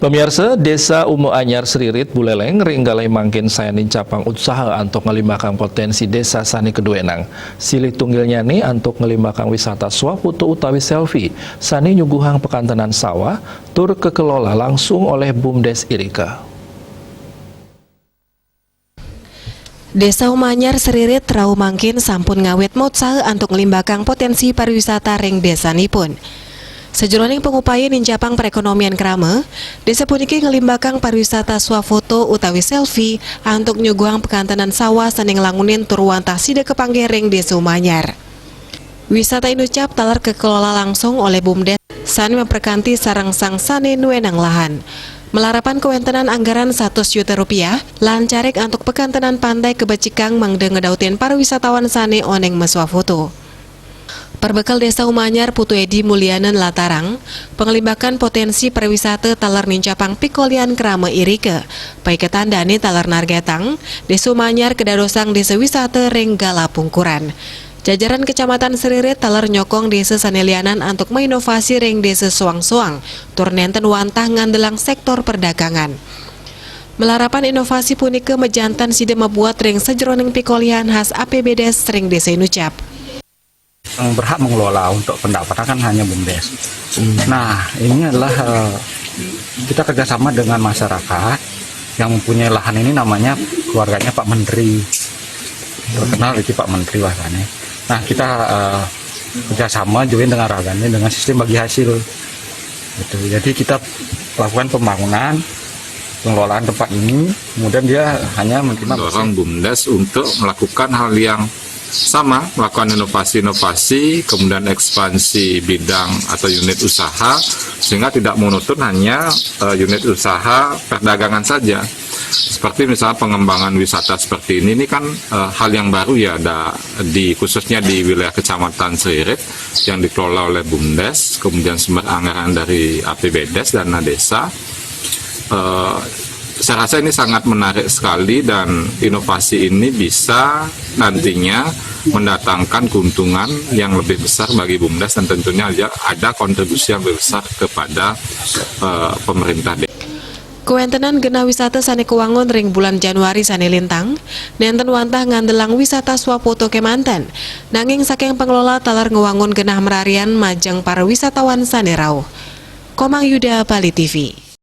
Pemirsa, Desa Umu Anyar Seririt Buleleng ringgalai mangkin sayanin capang usaha untuk ngelimbakang potensi desa sani keduenang. Silih tunggilnya nih untuk ngelimbakang wisata swafoto utawi selfie. Sani nyuguhang pekantenan sawah tur kekelola langsung oleh BUMDes Irika. Desa Umu Anyar Seririt rau mangkin sampun ngawet motsa untuk ngelimbakang potensi pariwisata ring desanipun. Sejroning pengupayan ninjapang perekonomian krama, desa puniki ngelimbakang pariwisata swafoto utawi selfie untuk nyuguhang pekantenan sawah saning langunin turwantah sida kepanggering Desa Umu Anyar. Wisata inucap talar kekelola langsung oleh BUMDes sani memperkanti sarang sang sane nuenang lahan. Melarapan kewentenan anggaran 100 juta rupiah, lan carek untuk pekantenan pantai Kebecikang mangde ngedautin para wisatawan sane oneng meswafoto. Perbekal Desa Umu Anyar Putu Edi Mulyanan Latarang, pengelimbakan potensi pariwisata talar nincapang pikolian krama Irike, baik ketandani talar nargetang, Desa Umu Anyar kedadosang desa wisata Renggala Pungkuran. Jajaran Kecamatan Seririt talar nyokong desa sanelianan untuk menginovasi ring desa soang-soang, turnenten wantah ngandelang sektor perdagangan. Melarapan inovasi punike mejantan sida membuat ring sejroning pikolian khas APBDes ring desa inucap. Yang berhak mengelola untuk pendapatan kan hanya BUMDes. Nah, ini adalah kita kerjasama dengan masyarakat yang mempunyai lahan ini, namanya keluarganya Pak Menteri. Terkenal itu Pak Menteri bahasanya. Nah, kita kerjasama join dengan raganya dengan sistem bagi hasil. Gitu. Jadi kita lakukan pembangunan, pengelolaan tempat ini, kemudian dia hanya menerima mendorong BUMDes untuk melakukan hal yang sama, melakukan inovasi-inovasi, kemudian ekspansi bidang atau unit usaha, sehingga tidak monoton hanya unit usaha perdagangan saja. Seperti misalnya pengembangan wisata seperti ini kan hal yang baru ya, ada khususnya di wilayah Kecamatan Seririt yang dikelola oleh BUMDes, kemudian sumber anggaran dari APBDes dan desa. Saya rasa ini sangat menarik sekali dan inovasi ini bisa nantinya mendatangkan keuntungan yang lebih besar bagi BUMDes dan tentunya ada kontribusi yang lebih besar kepada pemerintah. Kewentenan genah wisata sane kewangun ring bulan Januari sane lintang, nenten wantah ngandelang wisata swafoto kemanten, nanging saking pengelola talar ngewangun genah merarian majang para wisatawan sane rauh. Komang Yuda, Bali TV.